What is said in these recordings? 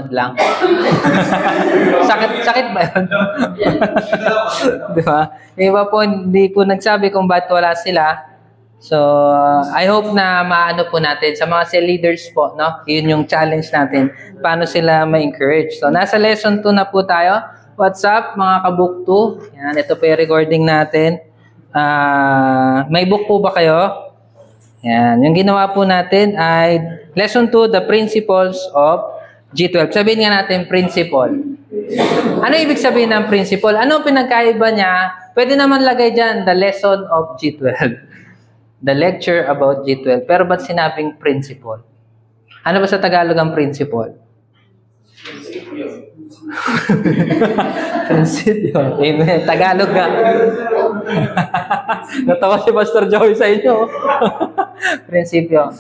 lang. Sakit ba yun? Di ba? Iba po, hindi po nagsabi kung ba't wala sila. So, I hope na maano po natin sa mga cell leaders po, no? Yun yung challenge natin. Paano sila ma-encourage. So, nasa lesson 2 na po tayo. What's up, mga kabook 2? Yan, ito po yung recording natin. May book po ba kayo? Yan. Yung ginawa po natin ay lesson 2, the principles of G12. Sabihin nga natin, principle. Ano ibig sabihin ng principle? Ano pinagkaiba niya? Pwede naman lagay dyan, the lesson of G12. The lecture about G12. Pero ba't sinabing principle? Ano ba sa Tagalog ang principle? Principle. Amen. Tagalog nga. Natawa si Pastor Joey sa inyo. Prinsipyo.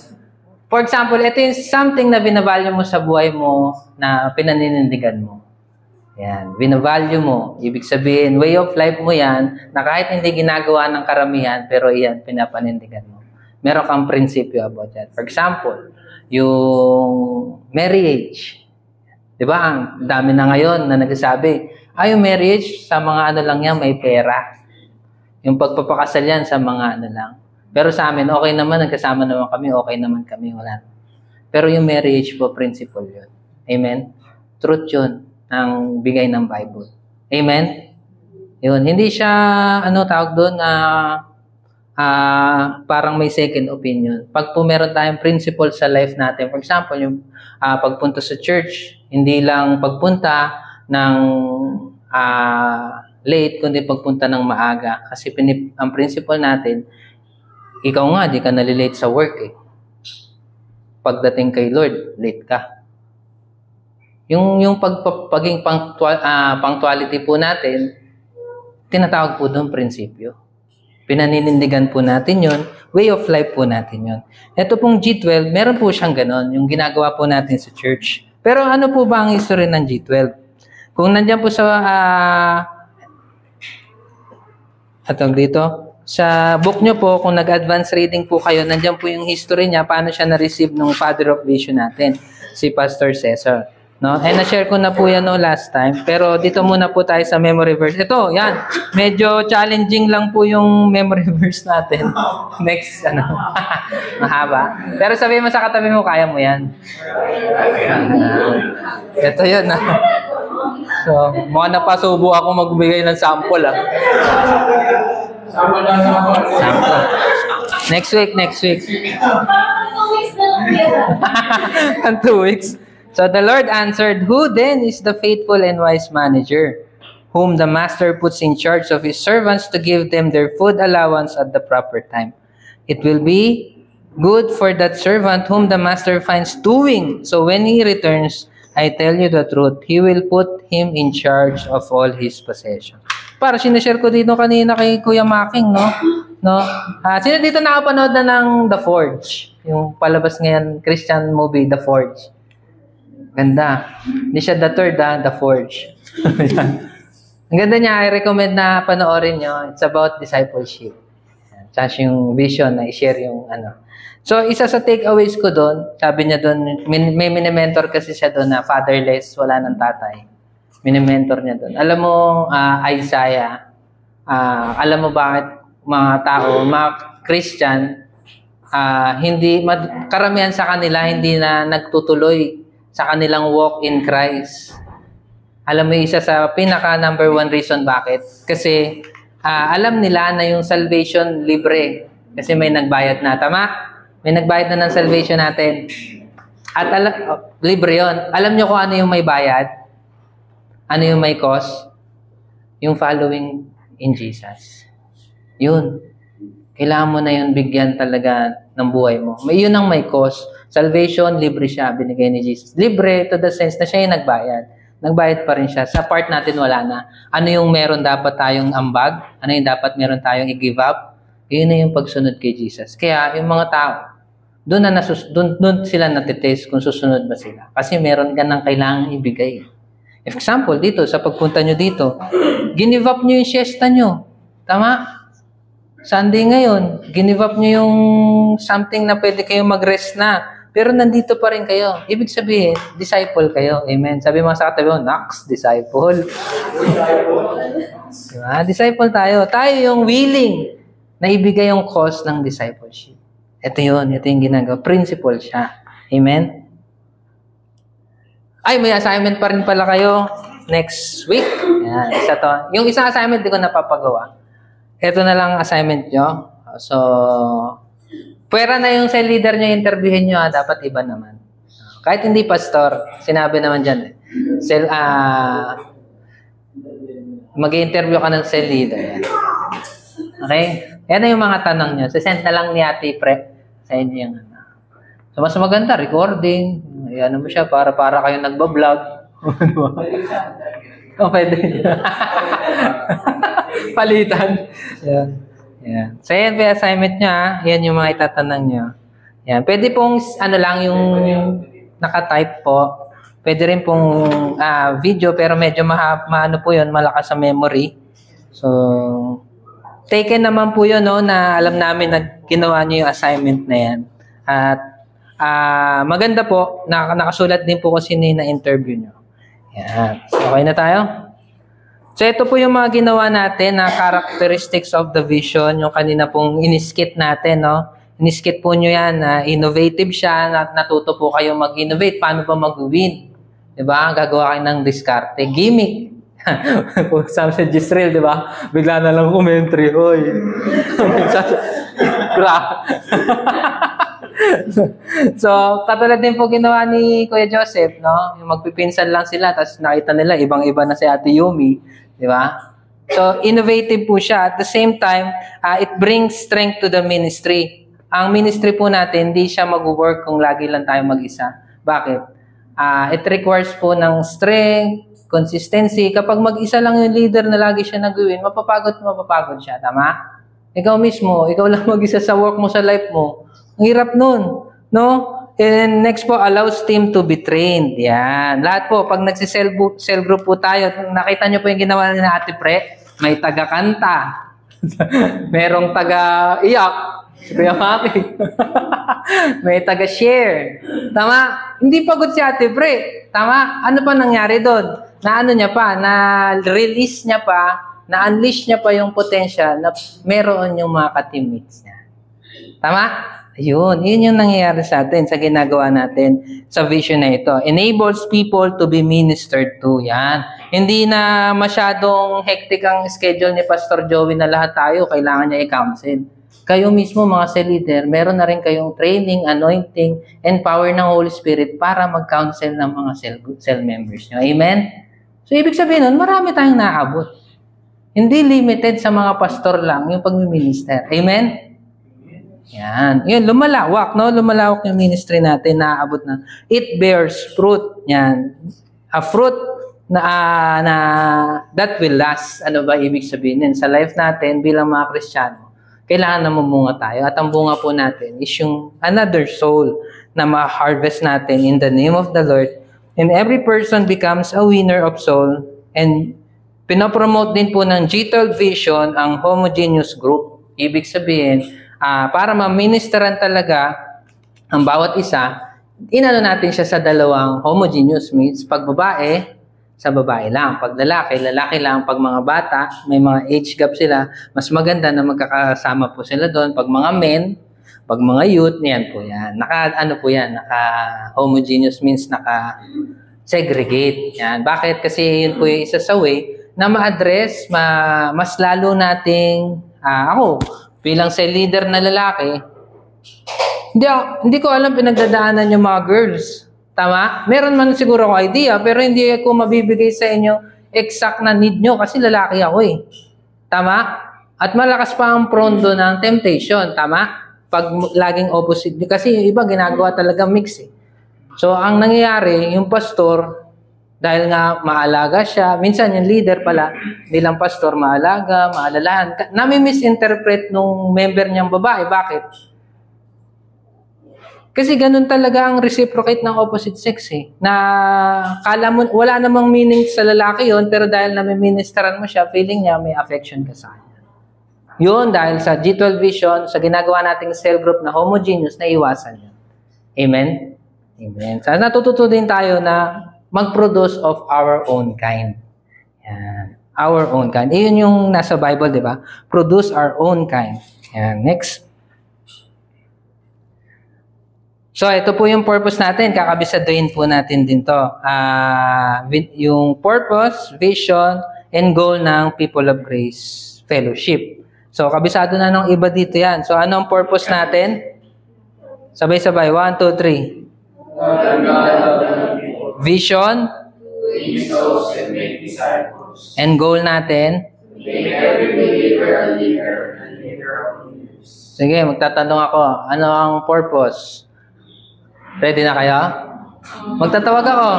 For example, ito yung something na binavalue mo sa buhay mo na pinaninindigan mo. Yan. Binavalue mo. Ibig sabihin, way of life mo yan na kahit hindi ginagawa ng karamihan, pero yan, pinapanindigan mo. Meron kang prinsipyo about that. For example, yung marriage. Diba? Ang dami na ngayon na nagsasabi, yung marriage, sa mga ano lang yan, may pera. Yung pagpapakasal yan, sa mga ano lang. Pero sa amin, okay naman, nagkasama naman kami, okay naman kami, wala. Pero yung marriage po, principle yun. Amen? Truth yun, ang bigay ng Bible. Amen? Yun, hindi siya, tawag doon, parang may second opinion. Pag po meron tayong principle sa life natin, for example, yung pagpunta sa church, hindi lang pagpunta ng late, kundi pagpunta ng maaga. Kasi ang principle natin, ikaw nga, di ka nalilate sa work eh. Pagdating kay Lord, late ka. Yung paging punctuality po natin, tinatawag po doon prinsipyo. Pinaninindigan po natin yon, way of life po natin yon. Ito pong G12, meron po siyang ganon, yung ginagawa po natin sa church. Pero ano po ba ang history ng G12? Kung nandyan po sa sa book nyo po, kung nag-advance reading po kayo, nandiyan po yung history niya, paano siya na-receive nung Father of Vision natin, si Pastor Cesar. No? Na-share ko na po yan last time, pero dito muna po tayo sa memory verse. Ito, yan. Medyo challenging lang po yung memory verse natin. Next, mahaba. Pero sabihin mo sa katabi mo, kaya mo yan. Ito yun, So, mga napasubo ako magbigay ng sample, Sample. Next week. 2 weeks. So the Lord answered, "Who then is the faithful and wise manager, whom the master puts in charge of his servants to give them their food allowance at the proper time? It will be good for that servant whom the master finds doing. So when he returns, I tell you the truth, he will put him in charge of all his possessions." Para sinashare ko dito kanina kay Kuya Making, no? Sino dito nakapanood na ng The Forge? Yung palabas ngayon, Christian movie, The Forge. Ganda. Hindi siya The Third, The Forge. Ang ganda niya, I recommend na panoorin nyo. It's about discipleship. Tsaka yung vision na i-share yung So, isa sa takeaways ko doon, sabi niya doon, may mini-mentor kasi siya doon na fatherless, wala ng tatay. Mini-mentor niya doon. Alam mo, Isaiah, alam mo bakit mga tao, mga Christian, karamihan sa kanila hindi na nagtutuloy sa kanilang walk in Christ. Alam mo, isa sa pinaka number 1 reason bakit? Kasi alam nila na yung salvation libre. Kasi may nagbayad na. Tama? May nagbayad na ng salvation natin. At libre yon. Alam nyo kung ano yung may bayad? Ano yung may cost? Yung following in Jesus. Yun. Kailangan mo na yun bigyan talaga ng buhay mo. Yun ang may cost. Salvation, libre siya, binigay ni Jesus. Libre to the sense na siya yung nagbayad. Nagbayad pa rin siya. Sa part natin wala na. Ano yung meron dapat tayong ambag? Ano yung dapat meron tayong i-give up? Yun na yung pagsunod kay Jesus. Kaya yung mga tao, doon sila natitest kung susunod ba sila. Kasi meron ka ng kailangang ibigay. Example, dito, sa pagpunta nyo dito, give up nyo yung siesta nyo. Tama? Sunday ngayon, give up nyo yung something na pwede kayong mag-rest na. Pero nandito pa rin kayo. Ibig sabihin, disciple kayo. Amen. Sabi mo sa katabi mo, Nax, disciple. Diba? Disciple tayo. Tayo yung willing na ibigay yung cause ng discipleship. Ito yun. Ito yung ginagawa. Principle siya. Amen. Ay, may assignment pa rin pala kayo next week. Yan, isa to. Yung isang assignment, di ko napapagawa. Ito na lang assignment nyo. So, pwera na yung cell leader nyo, interviewin nyo, dapat iba naman. Kahit hindi pastor, sinabi naman dyan, mag-interview ka ng cell leader. Okay? Yan na yung mga tanong nyo. Sisend na lang ni Ate Pre sa inyo yung so, mas maganda, recording. Ayan mo siya, para kayong nagbablog. O, pwede. Palitan. Yan. Yan. So, yan po yung assignment nyo, ha? Yan yung mga itatanong nyo. Yan. Pwede pong, lang yung naka-type po. Pwede rin pong video, pero medyo maano po yun, malakas sa memory. So, taken naman po yun, no, na alam namin na ginawa nyo yung assignment na yan. At maganda po, nakasulat din po kasi na interview nyo. Yan. Okay na tayo? So, ito po yung mga ginawa natin na characteristics of the vision, yung kanina pong iniskit natin, no? Iniskit po nyo yan, innovative siya, natuto po kayo mag-innovate. Paano ba mag-win? Diba? Gagawa kayo ng diskarte. Gimmick. Sam sa Gisrael, diba? Bigla na lang commentary. Hoy. So, katulad din po ginawa ni Kuya Joseph, no? Yung magpipinsan lang sila, tapos nakita nila, ibang-iba na si Ate Yumi. Di ba? So, innovative po siya. At the same time, it brings strength to the ministry. Ang ministry po natin, hindi siya mag-work kung lagi lang tayo mag-isa. Bakit? It requires po ng strength, consistency. Kapag mag-isa lang yung leader na lagi siya nag-win, mapapagod siya. Tama? Ikaw mismo, ikaw lang mag-isa sa work mo, sa life mo. Ang hirap nun. No? And next po, allows team to be trained. Yan. Lahat po, pag nagsi-cell group po tayo, nakita nyo po yung ginawa ni Ate Pre, may taga-kanta. Merong taga-iyak. Kuya Maki. May taga-share. Tama? Hindi pagod si Ate Pre. Tama? Ano pa nangyari doon? Na-ano niya pa, na-release niya pa, na-unleash niya pa yung potential na meron yung mga ka-teammates niya. Tama? Yun yung nangyayari sa atin, sa ginagawa natin sa vision na ito. Enables people to be ministered to. Yan. Hindi na masyadong hectic ang schedule ni Pastor Joey na lahat tayo kailangan niya i-counsel. Kayo mismo mga cell leader, meron na rin kayong training, anointing, and power ng Holy Spirit para mag-counsel ng mga cell members nyo. Amen? So, ibig sabihin nun, marami tayong naabot. Hindi limited sa mga pastor lang yung pag-minister. Amen? Yan. Yun, lumalawak, no? Lumalawak yung ministry natin, naaabot na. It bears fruit. Yan. A fruit na that will last. Ano ba ibig sabihin yan? Sa life natin, bilang mga Kristiyano, kailangan na mamunga tayo. At ang bunga po natin is yung another soul na ma-harvest natin in the name of the Lord. And every person becomes a winner of soul. And pinopromote din po ng G12 Vision ang homogeneous group. Ibig sabihin, para ma-ministeran talaga ang bawat isa, inano natin siya sa dalawang homogeneous, means pag babae, sa babae lang. Pag lalaki, lalaki lang. Pag mga bata, may mga age gap sila, mas maganda na magkakasama po sila doon. Pag mga men, pag mga youth, niyan po yan. Naka-homogeneous means naka-segregate. Yan. Bakit? Kasi yun po yung isa sa way na ma-address, mas lalo nating, ako, bilang cell leader na lalaki, hindi ko alam pinagdadaanan yung mga girls. Tama? Meron man siguro akong idea, pero hindi ko mabibigay sa inyo exact na need nyo kasi lalaki ako eh. Tama? At malakas pa ang prone doon ng temptation. Tama? Pag laging opposite. Kasi yung iba ginagawa talaga mix eh. So, ang nangyayari, yung pastor, dahil nga maalaga siya, minsan yung leader pala, bilang pastor, maalaga, maalalahan. Nami-misinterpret nung member niyang babae. Bakit? Kasi ganun talaga ang reciprocate ng opposite sex eh. Na kala mo, wala namang meaning sa lalaki yon, pero dahil nami-ministeran mo siya, feeling niya may affection ka sa kanya. Yun, dahil sa G12 Vision, sa ginagawa nating cell group na homogeneous, na iwasan yun. Amen? Amen. So, natututo din tayo na mag-produce of our own kind. Yan. Our own kind. Iyon yung nasa Bible, di ba? Produce our own kind. Yan. Next. So, ito po yung purpose natin. Kakabisaduhin po natin din to. Yung purpose, vision, and goal ng People of Grace Fellowship. So, kabisado na ng iba dito yan. So, ano ang purpose natin? Sabay-sabay. 1, 2, 3. Vision. And goal natin. Sige, magtatanong ako. Ano ang purpose? Ready na kayo? Magtatawag ako.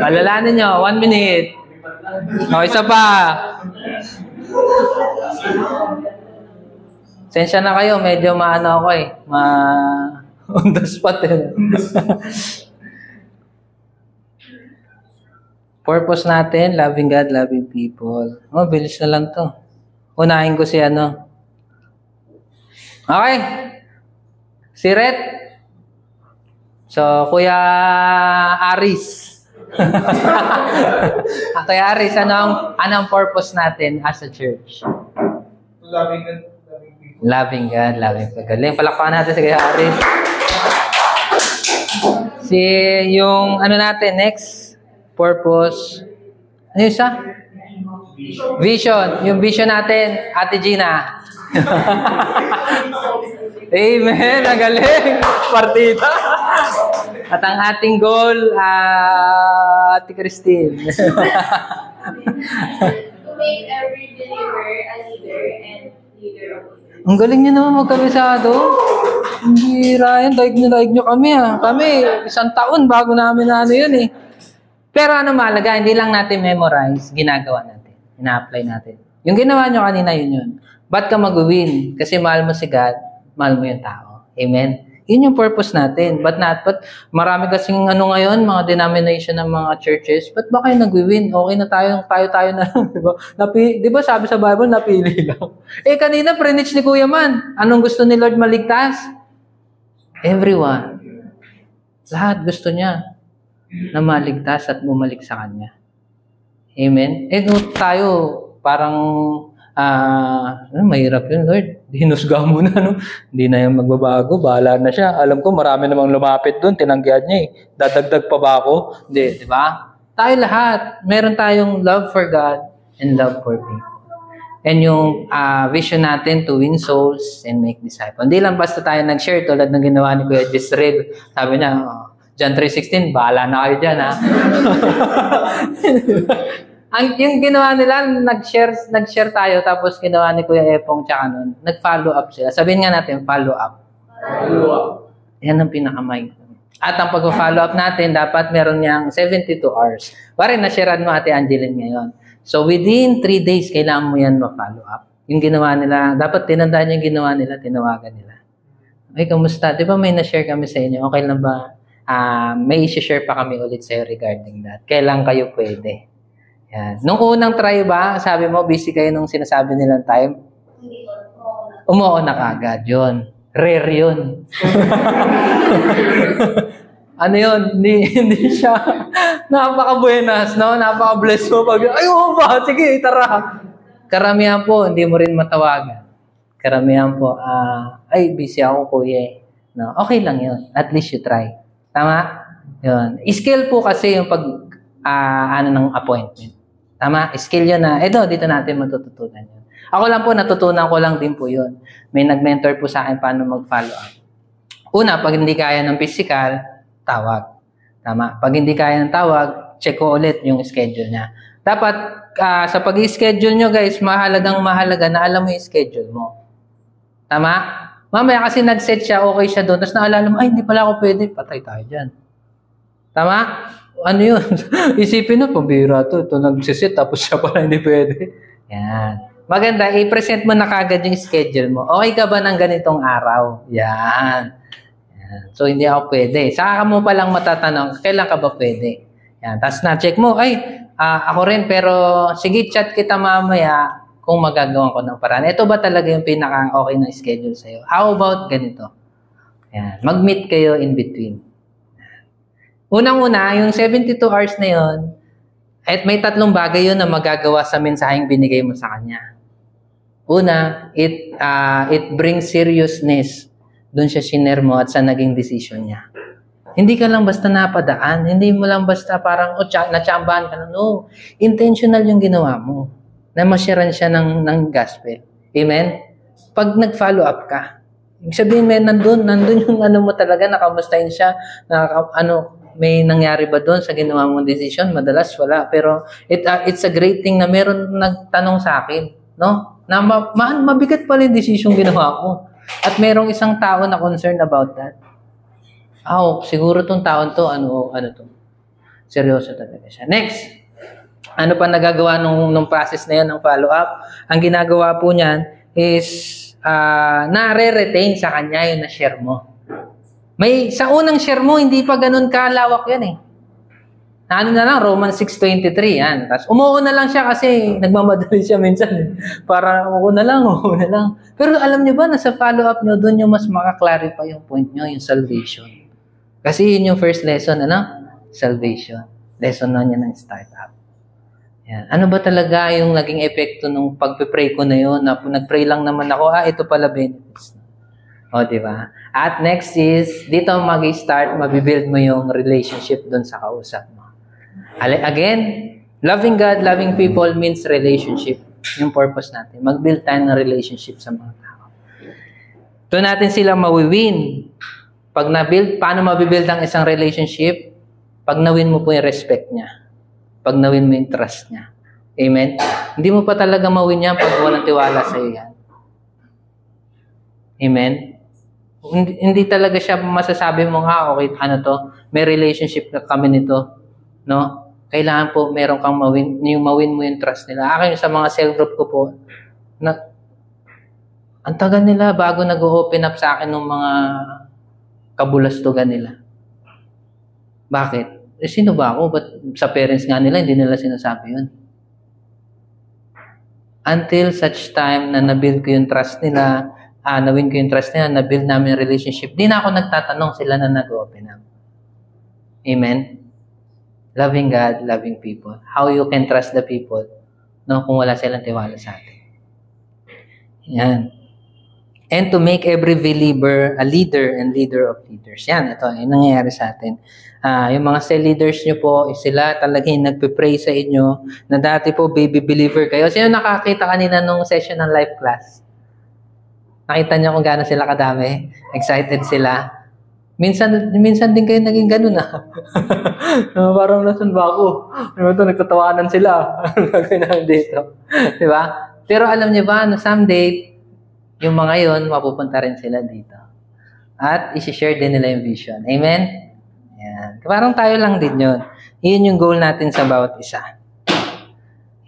Alalahanin nyo. 1 minute. O, isa pa. Sensya na kayo. Medyo maano ako eh. On the spot eh. Purpose natin, loving God, loving people. Oh, bilis na lang to. Unahin ko si ano. Okay. Si Ret. So, Kuya Aris. Kuya Aris, ano ang purpose natin as a church? Loving God, loving people. Loving God, loving people. Galing. Palakpakan natin si Kuya Aris. Yung ano natin, next purpose. Ano yung isa? Vision. Yung vision natin, Ate Gina. Amen. Ang galing. Partida. At ang ating goal, Ate Christine. To make every believer a leader and leader of leaders. Ang galing nyo naman magkabisado. Hindi Ryan, daig nyo kami ha. Kami, 1 taon bago namin na ano yun eh. Pero ano mahalaga, hindi lang natin memorize, ginagawa natin. Ina-apply natin. Yung ginawa nyo kanina yun. Ba't ka mag-win? Kasi mahal mo si God, mahal mo yung tao. Amen? Yun yung purpose natin. But marami kasing ano ngayon, mga denomination ng mga churches, ba't ba kayo nag-win? Okay na tayo na lang, diba? Diba sabi sa Bible, napili lang. Kanina, pre-niche ni Kuya Man. Anong gusto ni Lord maligtas? Everyone. Lahat gusto niya na maligtas at bumalik sa Kanya. Amen? Tayo, parang, mahirap yun, Lord. Hinusga mo na, no? Hindi na yung magbabago, bahala na siya. Alam ko, marami namang lumapit doon, tinanggihan niya eh. Dadagdag pa ba ako? Hindi, di ba? Tayo lahat, meron tayong love for God and love for people. And yung vision natin to win souls and make disciples. Hindi lang basta tayo nag-share tulad ng ginawa ni Kuya Jezreel. Sabi niya, John 3:16, bahala na kayo dyan, ha? Yung ginawa nila, nag-share tayo, tapos ginawa ni Kuya Epong tsaka nun, nag-follow up sila. Sabihin nga natin, follow up. Follow up. Yan ang pinaka-mind. At ang pag-follow up natin, dapat meron niyang 72 hours. Pare, na-sharean mo Ate Angeline ngayon. So, within 3 days, kailangan mo yan ma-follow up. Yung ginawa nila, dapat tinandaan yung ginawa nila, tinawagan nila. Ay, kamusta? Di ba may na-share kami sa inyo? Okay lang ba? May isi-share pa kami ulit sa'yo regarding that. Kailan kayo pwede? Yan. Nung unang try ba, sabi mo, busy kayo nung sinasabi nilang time? Umuo na kagad. Yun. Rare yun. Ano yun? Hindi siya. Napaka-buenas, no? Napaka-bless mo. Ay, ba? Sige, tara. Karamihan po, hindi mo rin matawagan. Karamihan po, ay, busy ako, kuya. No? Okay lang yun. At least you try. Tama? Yun. Skill po kasi yung ng appointment. Tama? Skill yun na, dito natin matututunan yun. Ako lang po, natutunan ko lang din po yun. May nag-mentor po sa akin paano mag-follow up. Una, pag hindi kaya ng physical, tawag. Tama? Pag hindi kaya ng tawag, check ko ulit yung schedule niya. Dapat, sa pag-i-schedule nyo guys, mahalaga na alam mo yung schedule mo. Tama? Mamaya kasi nag-set siya, okay siya doon, tapos naalala mo, ay, hindi pala ako pwede, patay tayo dyan. Tama? Ano yun? Isipin mo, pambira to. Ito nag-set, tapos siya pala hindi pwede. Yan. Maganda, i-present mo na kagad yung schedule mo. Okay ka ba ng ganitong araw? Yan. So, hindi ako pwede. Saka mo palang matatanong, kailan ka ba pwede? Yan. Tapos na-check mo, ay, ako rin, pero sige, chat kita mamaya kung magagawa ko ng paraan. Ito ba talaga yung pinaka-okay na schedule sa'yo? How about ganito? Yan. Mag-meet kayo in between. Unang-una, yung 72 hours na yun, at may 3 bagay yun na magagawa sa mensaheng binigay mo sa kanya. Una, it brings seriousness doon siya shiner mo at sa naging decision niya. Hindi ka lang basta napadaan, hindi mo lang basta parang natsambahan ka na. No, intentional yung ginawa mo na masyaran siya ng gospel. Amen? Pag nag-follow up ka, ibig sabihin nandun yung ano mo talaga, nakamustahin siya, may nangyari ba doon sa ginawa mong decision? Madalas wala. Pero it's a great thing na meron nagtanong sa akin, no? Na mabigat pala yung decision ginawa ko. At merong isang tao na concerned about that. Siguro tong taon to, ano to? Seryoso talaga siya. Next, ano pa nagagawa nung process na yan ng follow-up? Ang ginagawa po niyan is na-retain sa kanya yung na-share mo. Sa unang share mo, hindi pa ganun kalawak yan eh. Ano na lang, Romans 6:23, yan. Tapos umuuna lang siya kasi nagmamadali siya minsan. Para umuuna lang. Pero alam niyo ba, na sa follow-up niyo, doon yung mas makaklarify yung point niyo, yung salvation. Kasi yun yung first lesson, salvation. Lesson na niya ng startup. Yan. Ano ba talaga yung naging epekto nung pagpe-pray ko na yun? Na nag-pray lang naman ako, ito pala benefits. O, di ba? At next is, dito mag-start, mabibuild mo yung relationship doon sa kausap mo. Again, loving God, loving people means relationship. Yung purpose natin. Mag-build tayo ng relationship sa mga tao. Doon natin sila mawiwin. Pag na-build, paano mabibuild ang isang relationship? Pag nawin mo po yung respect niya. Pag nawin mo yung trust niya. Amen? Hindi mo pa talaga mawin yan pag walang tiwala sa iyo yan. Amen? Hindi talaga siya masasabi mo, okay, may relationship na kami nito. No? Kailangan po meron kang mawin mo yung trust nila. Akin sa mga cell group ko po, ang tagal nila bago nag-open up sa akin ng mga kabulastugan nila. Bakit? Sino ba ako? Ba't sa parents nga nila, hindi nila sinasabi yun? Until such time na na-build ko yung trust nila, nawin ko yung trust nila, na-build namin yung relationship, di na ako nagtatanong, sila na nag-open up. Amen? Loving God, loving people. How you can trust the people, no, kung wala silang tiwala sa atin. Yan. And to make every believer a leader and leader of leaders. Yan, ito, yung nangyayari sa atin. Yung mga cell leaders nyo po, sila talaga yung nagpe-pray sa inyo na dati po baby believer kayo. Sino nakakita kanina nung session ng life class? Nakita niyo kung gaano sila kadami? Excited sila? Minsan din kayo naging ganun parang nasan ba ako? Nagtatawanan sila. Gagawin namin dito. Diba? Pero alam niyo ba na someday, yung mga yon mapupunta rin sila dito. At isi-share din nila yung vision. Amen? Yan. Parang tayo lang din yun. Yun yung goal natin sa bawat isa.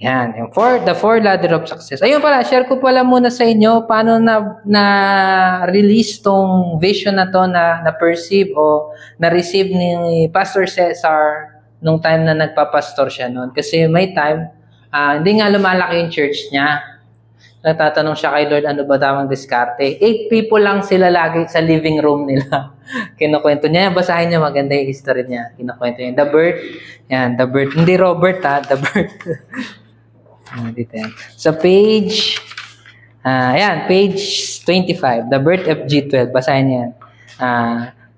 Yan. The four ladder of success. Ayun pala, share ko pala muna sa inyo paano na-release tong vision na to na-perceive o na-receive ni Pastor Cesar nung time na nagpapastor siya noon. Kasi may time, hindi nga lumalaki yung church niya. Natatanong siya kay Lord, ano ba tamang diskarte? 8 people lang sila lagi sa living room nila. Kinukwento niya, basahin niya, maganda yung history niya. Kinukwento niya, the birth. Yan, the birth. Hindi Robert the birth. Dito yan. Sa page, page 25, the birth of G12. Basahin niya yan.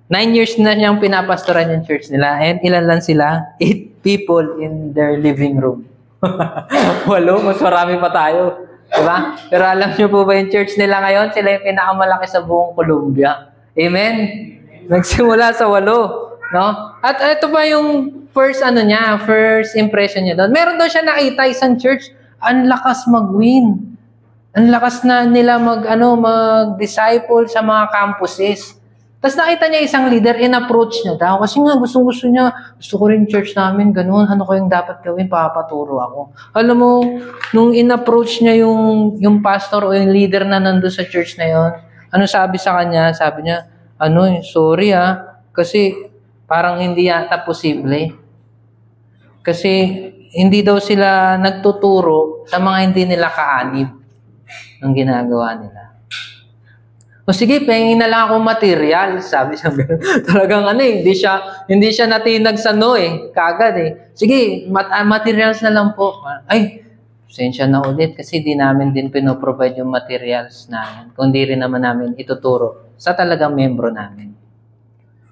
9 years na niyang pinapastoran yung church nila. And ilan lang sila? 8 people in their living room. 8, mas marami pa tayo. Diba? Pero alam niyo po ba yung church nila ngayon? Sila yung pinakamalaki sa buong Colombia. Amen? Nagsimula sa 8. No? At ito pa yung first impression niya doon. Meron daw siya nakita isang church, ang lakas mag-win. Ang lakas na nila mag-disciple sa mga campuses. Tapos nakita niya isang leader, in-approach niya daw. Kasi nga, gusto niya, gusto ko rin church namin, ganun. Ano kayong dapat gawin? Papaturo ako. Alam mo, nung in-approach niya yung pastor o yung leader na nandun sa church na yon, ano sabi sa kanya? Sabi niya, sorry kasi parang hindi yata posible. Kasi hindi daw sila nagtuturo sa mga hindi nila kaanib ng ginagawa nila. O sige, pahingin na lang akong material. Sabi siya, talagang hindi siya natinag sa no Kaagad Sige, materials na lang po. Ay, pasensya na ulit kasi di namin din pinoprovide yung materials namin. Kundi rin naman namin ituturo sa talagang membro namin.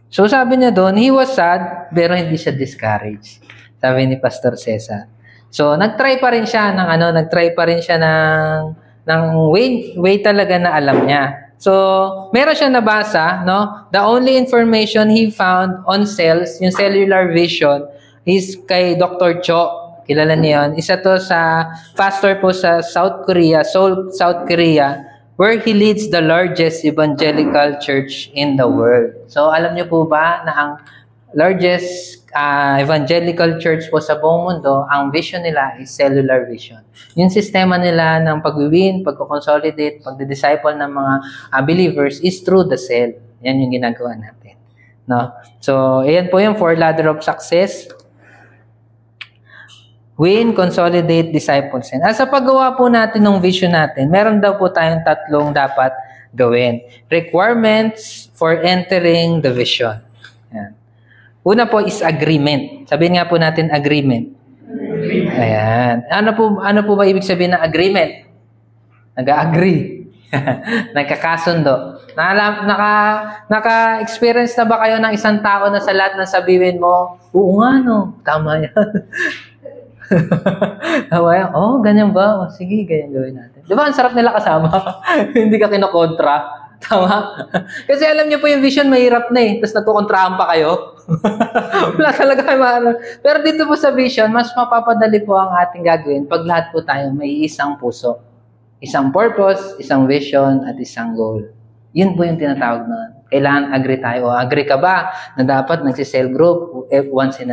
So sabi niya doon, he was sad, pero hindi siya discouraged. Sabi ni Pastor Cesar. So nagtry pa rin siya ng way talaga na alam niya. So, meron siya nabasa, no? The only information he found on cells, yung cellular vision, is kay Dr. Cho. Kilala niyo yun. Isa to sa pastor po sa South Korea, Seoul, South Korea, where he leads the largest evangelical church in the world. So, alam niyo po ba na ang largest evangelical church po sa buong mundo, ang vision nila is cellular vision. Yung sistema nila ng pag-win, pag-consolidate, pag-disciple ng mga believers is through the cell. Yan yung ginagawa natin. No? So, ayan po yung 4 ladder of success. Win, consolidate, disciple, send. Sa paggawa po natin ng vision natin, meron daw po tayong 3 dapat gawin. Requirements for entering the vision. Yan. Una po is agreement. Sabihin nga po natin agreement. Ayan. Ano po ba ibig sabihin ng agreement? Nag-agree. Nagkakasundo. Naka-experience na ba kayo ng isang tao na sa lahat ng sabihin mo, oo nga no, tama yan. Tama yan. Oh, ganyan ba? Oh, sige, ganyan gawin natin. Di ba, ang sarap nila kasama? Hindi ka kinokontra. Tama? Kasi alam niyo po yung vision, mahirap na tapos nagkukontrahan pa kayo. Wala talaga kayo Pero dito po sa vision, mas mapapadali po ang ating gagawin pag lahat po tayo may isang puso. Isang purpose, isang vision, at isang goal. Yun po yung tinatawag na kailangan agree tayo. O, agree ka ba na dapat nagsi-cell group once in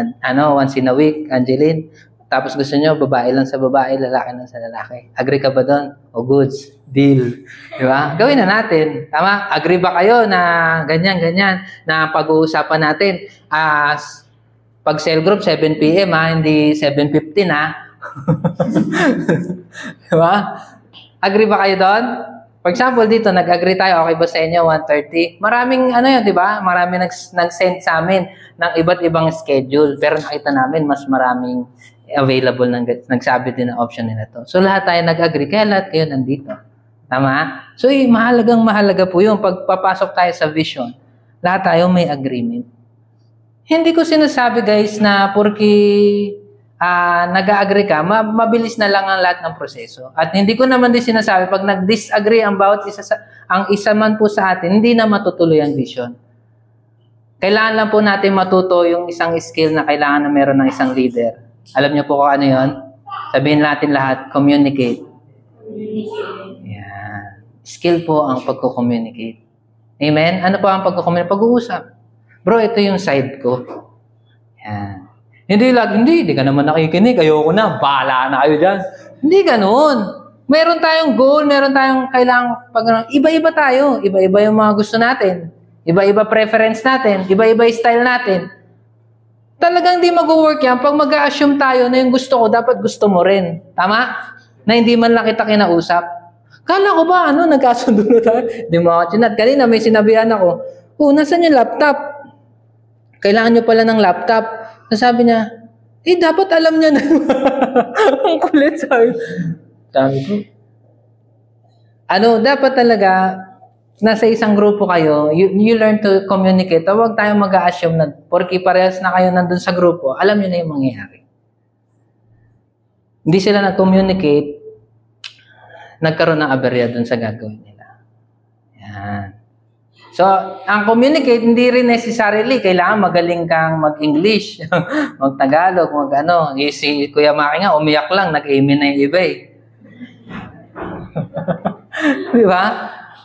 a week, Angeline? Tapos gusto nyo, babae lang sa babae, lalaki lang sa lalaki. Agree ka ba doon? O goods, deal. Di ba? Gawin na natin. Tama? Agree ba kayo na ganyan, na pag-uusapan natin? Pag cell group, 7 p.m. Hindi 7:15 Di ba? Agree ba kayo doon? For example, dito, nag-agree tayo, okay ba sa inyo, 1:30? Maraming, di ba? Maraming nag-send sa amin ng iba't ibang schedule. Pero nakita namin, mas maraming available nagsabi din ng option nila to. So, lahat tayo nag-agree, kaya lahat kayo nandito. Tama? So, mahalaga po yung pagpapasok tayo sa vision. Lahat tayo may agreement. Hindi ko sinasabi, guys, na porque nag-agree ka, mabilis na lang ang lahat ng proseso. At hindi ko naman din sinasabi, pag nag-disagree ang bawat ang isa man po sa atin, hindi na matutuloy ang vision. Kailangan lang po natin matuto yung isang skill na kailangan na meron ng isang leader. Alam niyo po kung ano yun? Sabihin natin lahat, communicate. Yan. Skill po ang pagko-communicate. Amen? Ano po ang pagko-communicate? Pag-uusap. Bro, ito yung side ko. Yan. Hindi ka naman nakikinig. Ayoko na. Bahala na kayo dyan. Hindi ganun. Meron tayong goal, meron tayong kailangang iba-iba tayo. Iba-iba yung mga gusto natin. Iba-iba preference natin. Iba-iba style natin. Talagang hindi mag-work yan pag mag-assume tayo na yung gusto ko, dapat gusto mo rin. Tama? Na hindi man lang kita kinausap. Kala ko ba, nagkasundo na tayo? Hindi mo ako chinat. Kanina may sinabihan ako, nasan yung laptop? Kailangan nyo pala ng laptop. Sabi niya, dapat alam niya na. Ang kulit sabi. Sabi ko, dapat talaga, nasa isang grupo kayo, you learn to communicate. Huwag tayong mag-a-assume na porque parehas na kayo nandun sa grupo, alam niyo na yung mangyayari. Hindi sila nag-communicate, nagkaroon ng aberya dun sa gagawin nila. Yan. So, ang communicate, hindi rin necessarily kailangan magaling kang mag-English, mag-Tagalog, Si Kuya Maki nga, umiyak lang, nag-amen na yung iba Di ba?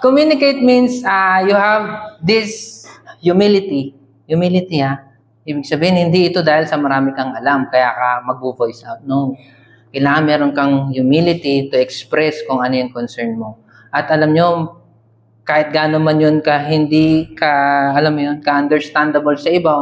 Communicate means you have this humility. Humility, Ibig sabihin, hindi ito dahil sa marami kang alam, kaya ka mag-voice out. No. Kailangan meron kang humility to express kung ano yung concern mo. At alam nyo, kahit gaano man yun hindi ka understandable sa iba.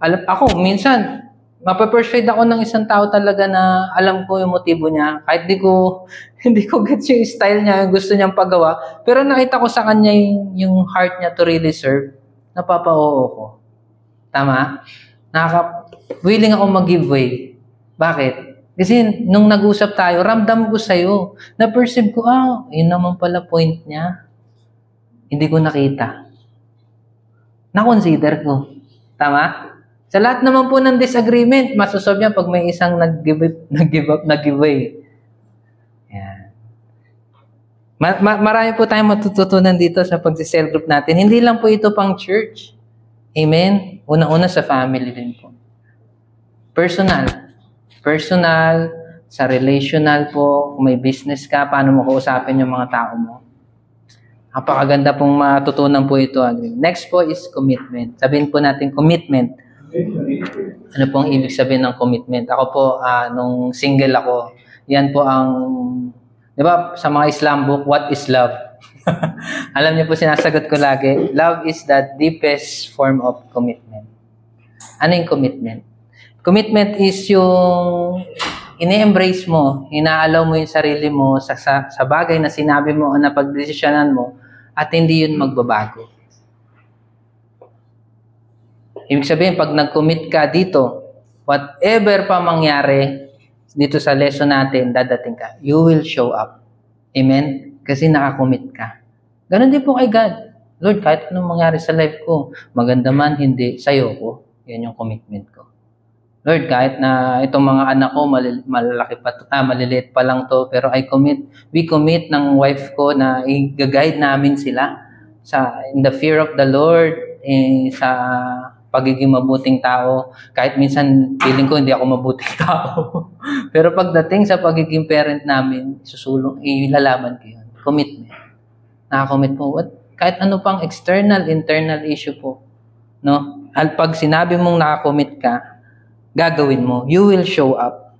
Ako, minsan, mapapersuade ako ng isang tao talaga na alam ko yung motibo niya. Kahit hindi ko gets yung style niya, yung gusto niyang pagawa. Pero nakita ko sa kanya yung heart niya to really serve. Napapa-oo ko. Tama? Willing ako mag-give way. Bakit? Kasi nung nag-usap tayo, ramdam ko sa'yo. Na-perceive ko, yun naman pala point niya. Hindi ko nakita. Na-consider ko. Tama? Sa lahat naman po ng disagreement, masosolve niya pag may isang nag-give way. Yan. Marami po tayong matututunan dito sa pag-cell group natin. Hindi lang po ito pang church. Amen? Una-una sa family din po. Personal, sa relational po, kung may business ka, paano mo kausapin yung mga tao mo. Napakaganda pong matutunan po ito. Next po is commitment. Sabihin po natin commitment. Ano pong ibig sabihin ng commitment? Ako po, nung single ako, yan po ang, di ba, sa mga Islam book, what is love? Alam niyo po, sinasagot ko lagi, love is the deepest form of commitment. Ano yung commitment? Commitment is yung ini-embrace mo, inaalaw mo yung sarili mo sa bagay na sinabi mo o napagdesisyonan mo at hindi yun magbabago. Ibig sabihin, pag nag-commit ka dito, whatever pa mangyari dito sa lesson natin, dadating ka. You will show up. Amen? Kasi nakakommit ka. Ganon din po kay God. Lord, kahit anong mangyari sa life ko, maganda man, hindi, sa'yo ko. Yan yung commitment ko. Lord, kahit na itong mga anak ko, maliliit pa lang to, pero we commit ng wife ko na i-guide namin sila in the fear of the Lord, sa pagiging mabuting tao. Kahit minsan, feeling ko hindi ako mabuting tao. Pero pagdating sa pagiging parent namin, ilalaban ko yun. Commitment. Nakakommit po. Kahit ano pang external, internal issue po. No? At pag sinabi mong nakakommit ka, gagawin mo. You will show up.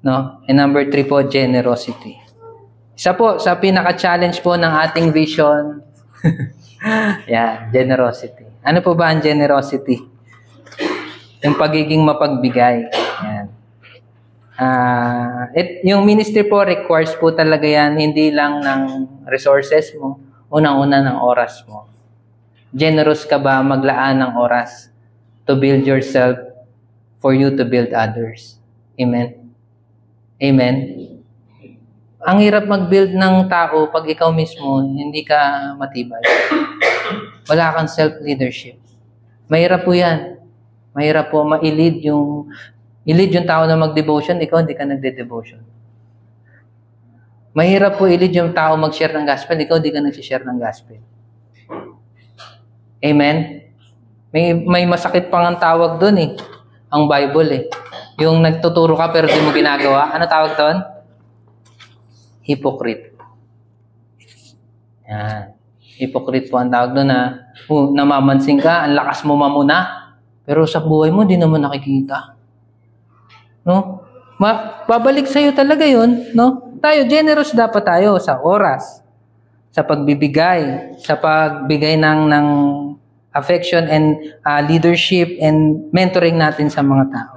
No? And number 3 po, generosity. Isa po, sa pinaka-challenge po ng ating vision, generosity. Ano po ba ang generosity? Yung pagiging mapagbigay. Yan. Yung ministry po requires po talaga yan, hindi lang ng resources mo, unang-una ng oras mo. Generous ka ba maglaan ng oras to build yourself for you to build others? Amen? Amen? Ang hirap mag-build ng tao pag ikaw mismo hindi ka matibay. Wala kang self-leadership. Mahirap po yan. Mahirap po ma-lead yung tao na mag-devotion, ikaw hindi ka nagde-devotion. Mahirap po i-lead yung tao mag-share ng gospel, ikaw hindi ka nag-share ng gospel. Amen? May masakit pang ang tawag doon ang Bible Yung nagtuturo ka pero di mo ginagawa. Ano tawag doon? Hypocrite. Yan. Hypocrite po ang tawag doon na namamansin ka, ang lakas mo mamuna, pero sa buhay mo di naman nakikita. No? Babalik sa'yo talaga yun. No? Tayo, generous dapat tayo sa oras, sa pagbibigay, sa pagbigay ng affection and leadership and mentoring natin sa mga tao.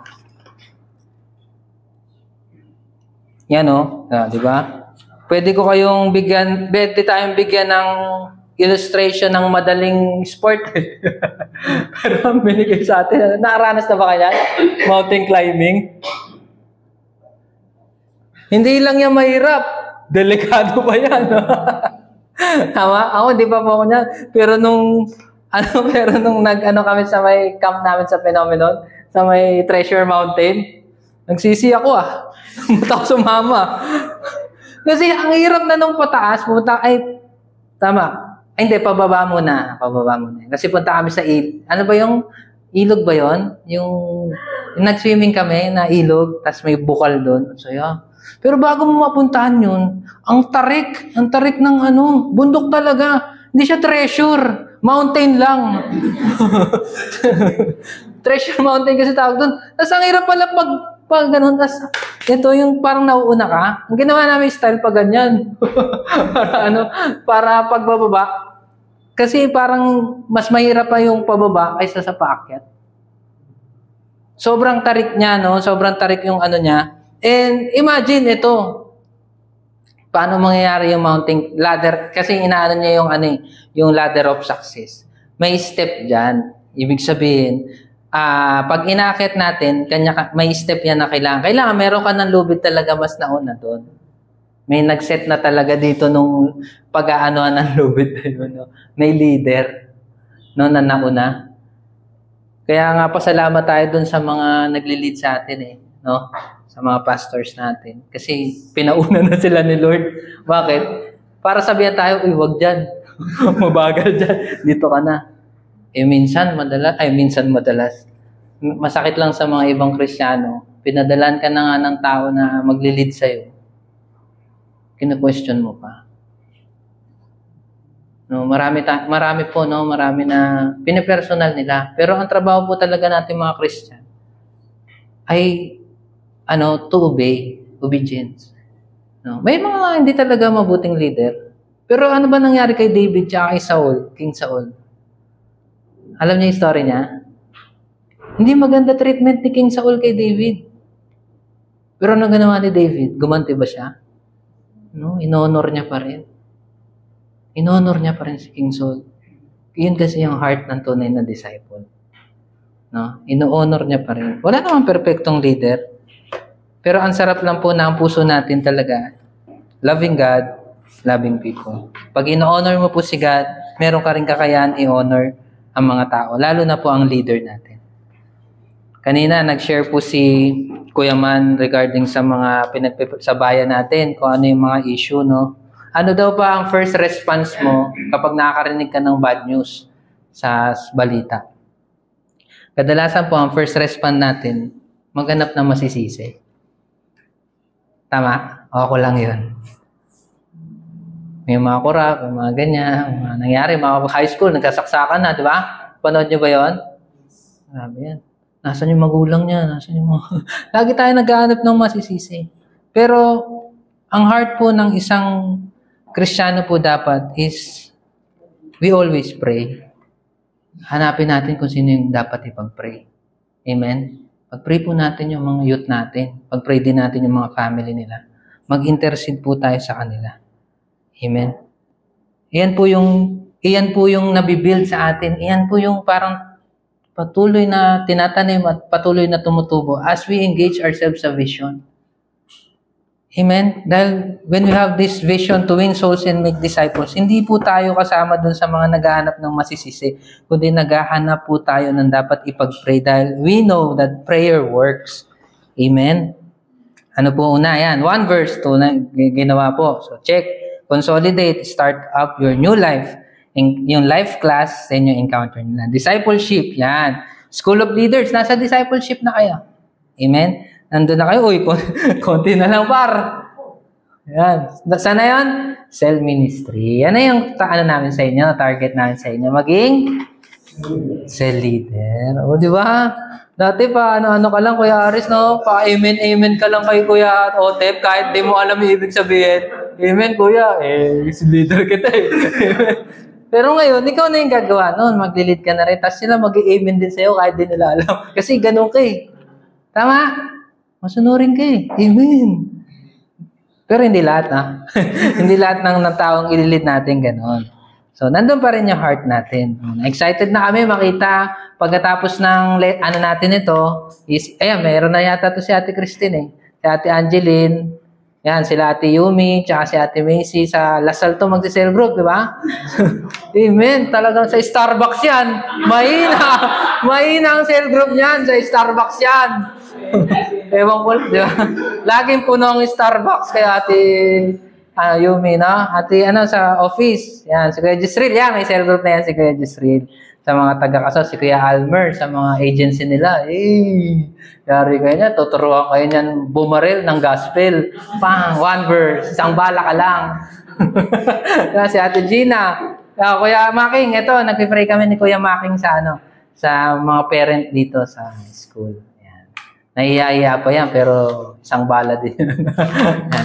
Yan di ba? Pwede tayong bigyan ng illustration ng madaling sport. Pero ang binigay sa atin, nakaranas na ba kaya? Mountain climbing. Hindi lang yan mahirap. Delikado pa yan. Tama? Ako, di pa po ako niyan. Pero nung kami sa may camp namin sa Phenomenon, sa may Treasure Mountain, nagsisi ako Pumunta ako sumama. Kasi ang hirap na nung pataas, tama. Hindi, pababa muna. Kasi punta kami sa ano ba yung ilog ba yon? Yung nag-swimming kami na ilog, tas may bukal doon. So, Pero bago mo mapuntahan yun, ang tarik ng bundok talaga. Hindi siya treasure. Mountain lang. Treasure mountain kasi tawag doon. Tapos ang hirap pala pag ganun. Tapos ito yung parang nauuna ka. Ang ginawa namin style pa ganyan. Para pagbababa. Kasi parang mas mahirap pa yung pababa kaysa sa paakyat. Sobrang tarik niya, no? Sobrang tarik yung ano niya. And imagine ito, paano mangyayari yung mounting ladder? Kasi inaano niya yung ano, yung ladder of success. May step diyan. Ibig sabihin, pag inakit natin, may step yan na kailangan. Kailangan meron ka ng lubid talaga mas nauna doon. May nag-set na talaga dito nung pag-aanoan ng lubid. No? May leader no, na nauna. Kaya nga pasalamat tayo doon sa mga nagli-lead sa atin eh. No? Sa mga pastors natin. Kasi pinauna na sila ni Lord. Bakit? Para sabihan tayo, uy, wag dyan. Mabagal dyan. Dito ka na. Minsan madalas. Masakit lang sa mga ibang Kristiyano. Pinadalan ka na nga ng tao na magli-lead sa'yo. Kino-question mo pa. No, marami na pinipersonal nila. Pero ang trabaho po talaga natin mga Christian ay to obey, obedience. No, may mga hindi talaga mabuting leader. Pero ano ba nangyari kay David at kay Saul, King Saul? Alam niyo yung story niya? Hindi maganda treatment ni King Saul kay David. Pero ano ginawa ni David? Gumanti ba siya? No, in-honor niya pa rin. In-honor niya pa rin si King Saul. Yun kasi yung heart ng tunay na disciple. No? In-honor niya pa rin. Wala namang perfectong leader. Pero ang sarap lang po na ang puso natin talaga. Loving God, loving people. Pag in-honor mo po si God, meron ka rin kakayahan i-honor ang mga tao. Lalo na po ang leader natin. Kanina, nag-share po si Kuya Man regarding sa mga sa bayan natin, kung ano yung mga issue, no? Ano daw ba ang first response mo kapag nakakarinig ka ng bad news sa balita? Kadalasan po, ang first response natin, maghanap na masisisi. Tama? O ako lang yun. May mga kurap, may mga ganyan, mga nangyari, mga high school, nagkasaksakan na, di ba? Panood nyo ba yun? Grabe yan. Nasaan yung magulang niya? Nasaan yung mga... Lagi tayo naghahanap ng masisisi. Pero, ang heart po ng isang Kristiyano po dapat is, we always pray. Hanapin natin kung sino yung dapat ipag-pray. Amen? Pag-pray po natin yung mga youth natin. Pag-pray din natin yung mga family nila. Mag-intercede po tayo sa kanila. Amen? Iyan po yung nabibuild sa atin. Iyan po yung parang patuloy na tinatanim at patuloy na tumutubo as we engage ourselves sa vision. Amen? Dahil when we have this vision to win souls and make disciples, hindi po tayo kasama dun sa mga naghahanap ng masisisi, kundi naghahanap po tayo ng dapat ipag-pray dahil we know that prayer works. Amen? Ano po una? Yan. 1 verse 2 na ginawa po. So check. Consolidate. Start up your new life. Yung life class sa inyo encounter nila. Discipleship. Yan. School of Leaders. Nasa discipleship na kayo. Amen? Nandun na kayo, uy, konti na lang par. Yan. Sana yun? Cell ministry. Yan na yung namin sa inyo, target namin sa inyo. Maging cell leader. O, di ba? Dati pa, ano ka lang, Kuya Aris, no? Pa-amen ka lang kay Kuya Otep, kahit di mo alam yung ibig sabihin. Amen, Kuya. Leader kita eh. Pero ngayon, ikaw na yung gagawa noon. Magli-lead ka na rin. Tapos sila mag-amen din sa'yo kahit di nila alam. Kasi ganun ka eh. Tama? Masunurin ka eh. Amen. Pero hindi lahat ha. Hindi lahat ng taong ililid natin gano'n. So, nandun pa rin yung heart natin. Excited na kami makita pagkatapos ng natin ito is, mayroon na yata to si Ate Christine eh. Si Ate Angeline, yan, sila Ate Yumi, tsaka si Ate Macy sa Lasal to magsi-cell group, di ba? Amen. Talagang sa Starbucks yan. Mahina ang cell group niyan. Sa Starbucks yan. Ewan ko, di ba? Laging puno ang Starbucks kaya Ate Yumi, no? Ate, sa office. Yan, si Kuya Jisril. Yan, may cell group na yan si Kuya Jisril. Sa mga taga-kaso, si Kuya Almer, sa mga agency nila. Yari kayo niya, tuturuan kayo niyan bumaril ng gospel. Pang, 1 verse, isang bala ka lang. Si Ate Gina. Kuya Making, ito, nag-pray kami ni Kuya Making sa mga parent dito sa school. Nahihiya pa yan, pero isang bala din.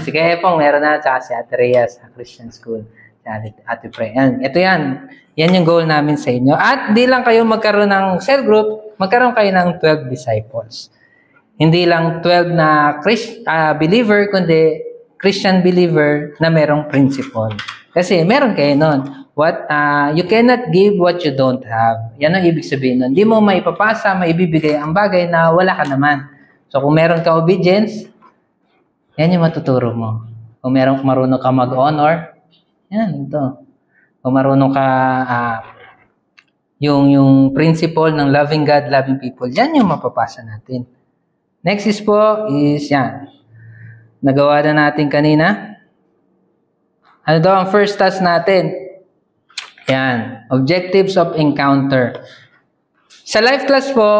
Si Kuya Epong, meron na, tsaka si Ate Rhea sa Christian School. Ate Pre. Yan. Ito yan. Yan yung goal namin sa inyo. At di lang kayo magkaroon ng cell group, magkaroon kayo ng 12 disciples. Hindi lang 12 na believer, kundi Christian believer na merong principle. Kasi meron kayo nun. You cannot give what you don't have. Yan ang ibig sabihin nun. Hindi mo maipapasa, maibibigay ang bagay na wala ka naman. So kung meron ka obedience, yan yung matuturo mo. Kung marunong ka mag-honor, yan, ito. Kung marunong ka, yung principle ng loving God, loving people, yan yung mapapasa natin. Next is yan. Nagawa na natin kanina. Ano daw ang first task natin? Yan. Objectives of encounter. Sa life class po,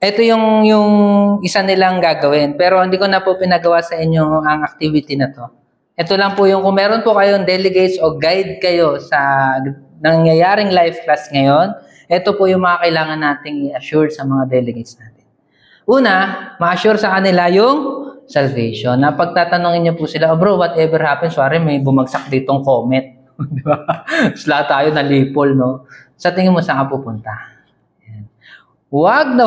ito yung isa nilang gagawin. Pero hindi ko na po pinagawa sa inyo ang activity na to. Ito lang po yung kung meron po kayong delegates o guide kayo sa nangyayaring life class ngayon, ito po yung mga kailangan nating i-assure sa mga delegates natin. Una, ma-assure sa kanila yung salvation. Na pagtatanungin niyo po sila, bro, whatever happens, sorry, may bumagsak ditong comet. Di ba? Sila tayo nalipol, no? Sa tingin mo, saan ka pupunta? Yan. Wag.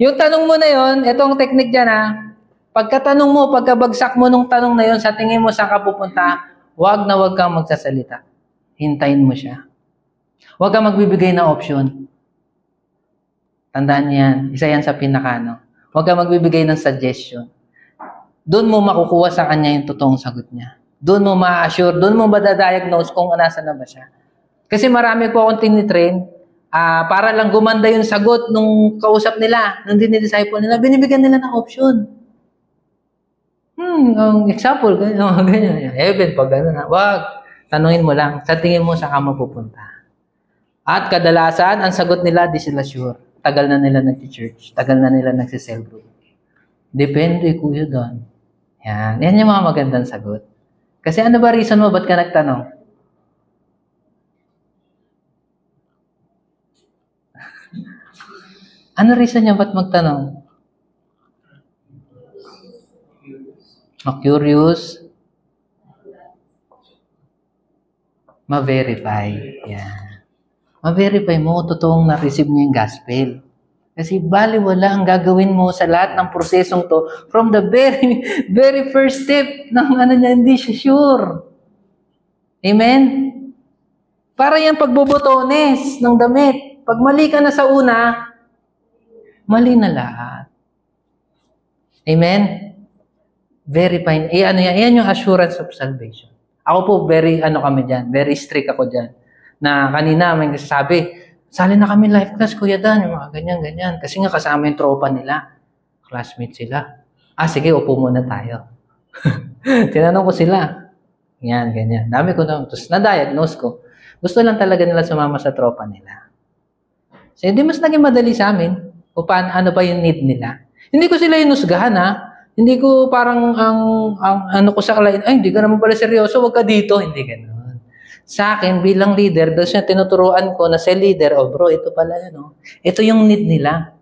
Yung tanong mo na yon, itong technique dyan, ha? Pagkatanong mo, pagkabagsak mo nung tanong na yon, sa tingin mo saan ka pupunta, wag kang magsasalita. Hintayin mo siya. Wag kang magbibigay ng option. Tandaan yan. Isa yan sa pinakano. Wag kang magbibigay ng suggestion. Doon mo makukuha sa kanya yung totoong sagot niya. Doon mo ma-assure, doon mo ba-diagnose kung nasa na ba siya. Kasi marami po akong tinitrain, para lang gumanda yung sagot nung kausap nila, nung dinidisciple nila, binibigyan nila ng option. Ang example, ganyan. Heaven, pag gano'n, wag. Tanungin mo lang, sa tingin mo saan ka mapupunta. At kadalasan, ang sagot nila, di sila sure. Tagal na nila nag-church. Tagal na nila nag-cell group. Depende, kuya doon. Yan yung mga magandang sagot. Kasi ano ba reason mo, ba't ka nagtanong? Ano reason niya, ba't magtanong? Ma-curious. Ma-verify. Yan. Ma-verify mo, totoong na-receive niya yung gospel. Kasi baliwala ang gagawin mo sa lahat ng prosesong to from the very, very first step ng hindi siya sure. Amen? Para yan pagbobotones ng damit. Pag mali ka na sa una, mali na lahat. Amen? Verify. Yan yung assurance of salvation. Ako po, very strict ako dyan. Na kanina may nagsasabi, sali na kami life class, Kuya Dan, yung mga ganyan. Kasi nga kasama yung tropa nila. Classmates sila. Sige, upo muna tayo. Tinanong ko sila. Yan, ganyan. Dami ko na. Tapos na-diagnose ko. Gusto lang talaga nila sumama sa tropa nila. So, hindi mas naging madali sa amin kung ano ba yung need nila. Hindi ko sila inusgahan, ha? Hindi ko parang ano ko sa client, hindi ka naman pala seryoso, wag ka dito. Hindi ganun. Sa akin, bilang leader, doon siya tinuturuan ko na sa leader, bro, ito pala yan, Ito yung need nila.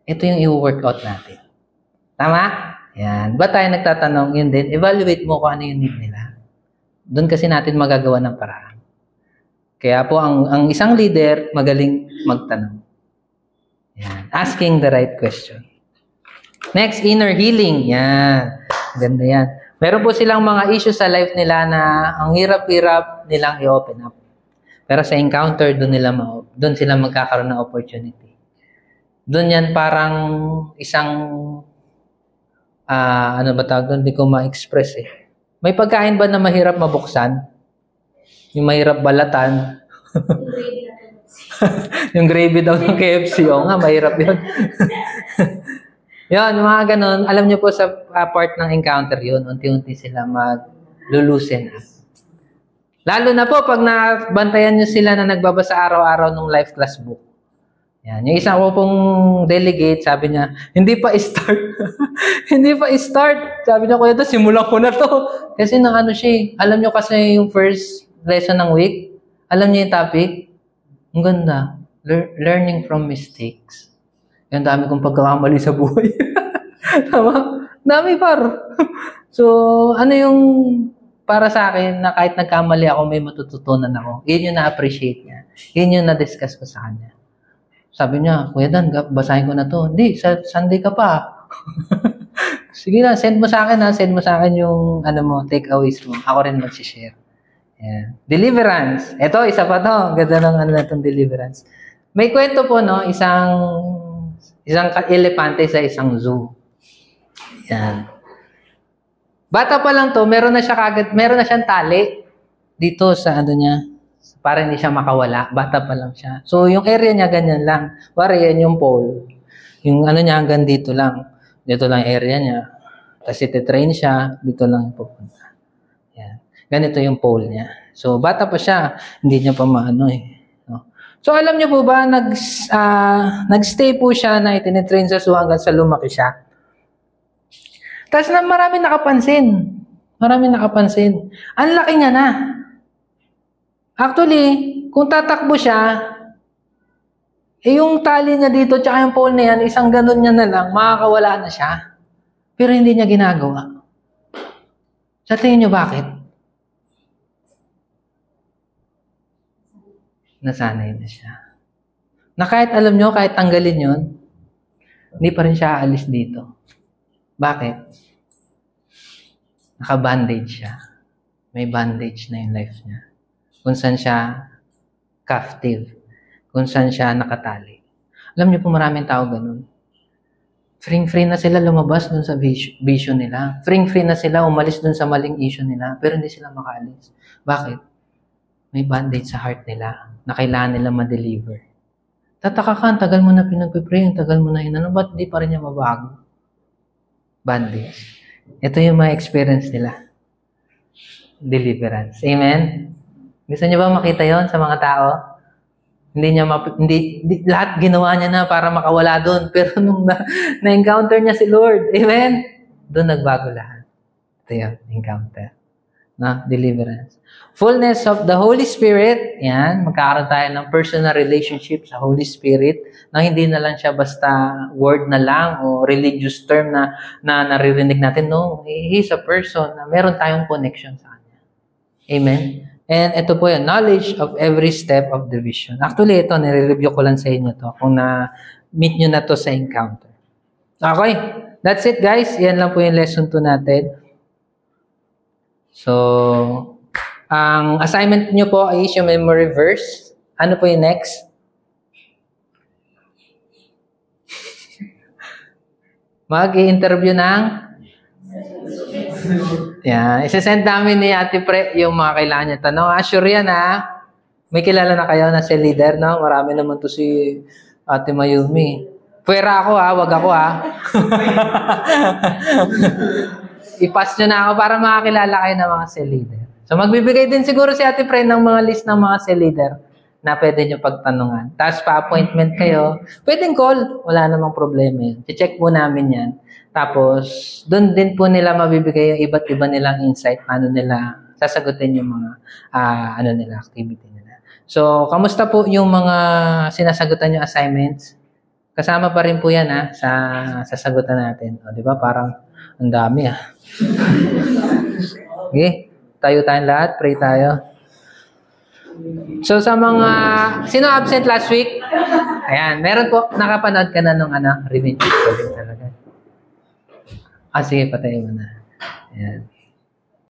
Ito yung i-workout natin. Tama? Yan. Ba tayo nagtatanong? Yun din. Evaluate mo kung ano yung need nila. Doon kasi natin magagawa ng paraan. Kaya po, ang isang leader, magaling magtanong. Yan. Asking the right question. Next, inner healing. Yan. Ganda yan. Meron po silang mga issues sa life nila na ang hirap-hirap nilang i-open up. Pero sa encounter, doon sila magkakaroon ng opportunity. Doon yan parang isang, ano ba tawag doon? Hindi ko ma-express eh. May pagkain ba na mahirap mabuksan? Yung mahirap balatan? Yung gravy daw ng KFC. O nga, mahirap yun. Yun, mga ganun. Alam niyo po sa part ng encounter yun, unti-unti sila mag-lulusen up. Lalo na po pag nabantayan niyo sila na nagbabasa araw-araw ng life class book. Yan. Yung isang ko pong delegate, sabi niya, hindi pa start. Hindi pa start. Sabi niya, kuya, simulan ko na to. Kasi siya, alam niyo kasi yung first lesson ng week, alam niyo yung topic? Ang ganda. Learning from mistakes. Yung dami kong pagkakamali sa buhay. Tama? Dami par. So, ano yung para sa akin na kahit nagkamali ako, may matututunan ako. Yun yung na-appreciate niya. Yun yung na-discuss ko sa kanya. Sabi niya, Kuya Dan, basahin ko na to. Hindi, sa Sunday ka pa. Sige na, send mo sa akin ha. Send mo sa akin yung takeaways mo. Ako rin mag-share. Ayan. Deliverance. Ito, isa pa to. Ganda ng itong deliverance. May kwento po, no? Isang elepante sa isang zoo. Yan. Bata pa lang to, meron na siyang tali dito sa niya, para hindi siya makawala. Bata pa lang siya. So, yung area niya ganyan lang. Para yan yung pole. Yung niya hanggang dito lang. Dito lang area niya. Tapos ititrain siya, dito lang pupunta. Yan. Ganito yung pole niya. So, bata pa siya, hindi niya pa maano eh. No? So, alam niyo po ba, nag-stay po siya na itinitrain sa zoo hanggang sa lumaki siya. Tapos na marami nakapansin. Ang laki niya na. Actually, kung tatakbo siya, yung tali niya dito tsaka yung pole na yan, isang ganun niya na lang, makakawala na siya. Pero hindi niya ginagawa. Sa tingin niyo bakit? Nasanay na siya. Na kahit alam niyo, kahit tanggalin yon, hindi pa rin siya aalis dito. Bakit? Naka-bandage siya. May bandage na yung life niya. Kung saan siya captive. Kung saan siya nakatali. Alam niyo po maraming tao ganun. Free na sila lumabas dun sa vision nila. Free na sila umalis dun sa maling issue nila. Pero hindi sila makaalis. Bakit? May bandage sa heart nila na kailangan nila ma-deliver. Tataka ka, tagal mo na pinagpipray, tagal mo na ba't di pa rin niya mabago? Bandage. Ito yung mga experience nila. Deliverance. Amen? Gusto niyo ba makita yon sa mga tao? Hindi lahat ginawa niya na para makawala doon. Pero nung na-encounter niya si Lord, amen? Doon nagbago lahat. Ito yun, encounter. Deliverance. Fullness of the Holy Spirit. Yan, magkakaroon tayo ng personal relationship sa Holy Spirit na hindi na lang siya basta word na lang o religious term na naririnig natin. No, He's a person na meron tayong connection sa Kanya. Amen? And ito po yun, knowledge of every step of the vision. Actually, ito, nire-review ko lang sa inyo to kung na-meet nyo na to sa encounter. Okay, that's it guys. Yan lang po yung lesson 2 natin. So, ang assignment nyo po ay yung memory verse. Ano po yung next? Mag-i-interview ng? Yan. Isasend namin ni Ate Pre yung mga kailangan niya tanong. Sure yan ha? May kilala na kayo na si leader, no? Marami naman to si Ate Mayumi. Pwera ako ha, wag ako ha. I-pass nyo na ako para makakilala kayo ng mga cell leader. So, magbibigay din siguro si Ate Fred ng mga list ng mga cell leader na pwede nyo pagtanungan. Tapos, pa-appointment kayo. Pwedeng call. Wala namang problema yun. I-check po namin yan. Tapos, doon din po nila mabibigay yung iba't iba nilang insight. Paano nila sasagutin yung mga activity nila. So, kamusta po yung mga sinasagutan yung assignments? Kasama pa rin po yan sa sasagutan natin. O, di ba? Parang ang dami Okay. Tayo tayong lahat. Pray tayo. So, sa mga... Sino absent last week? Ayan. Meron po. Nakapanood ka na nung revenge. Talaga. Sige. Patayin mo na. Ayan.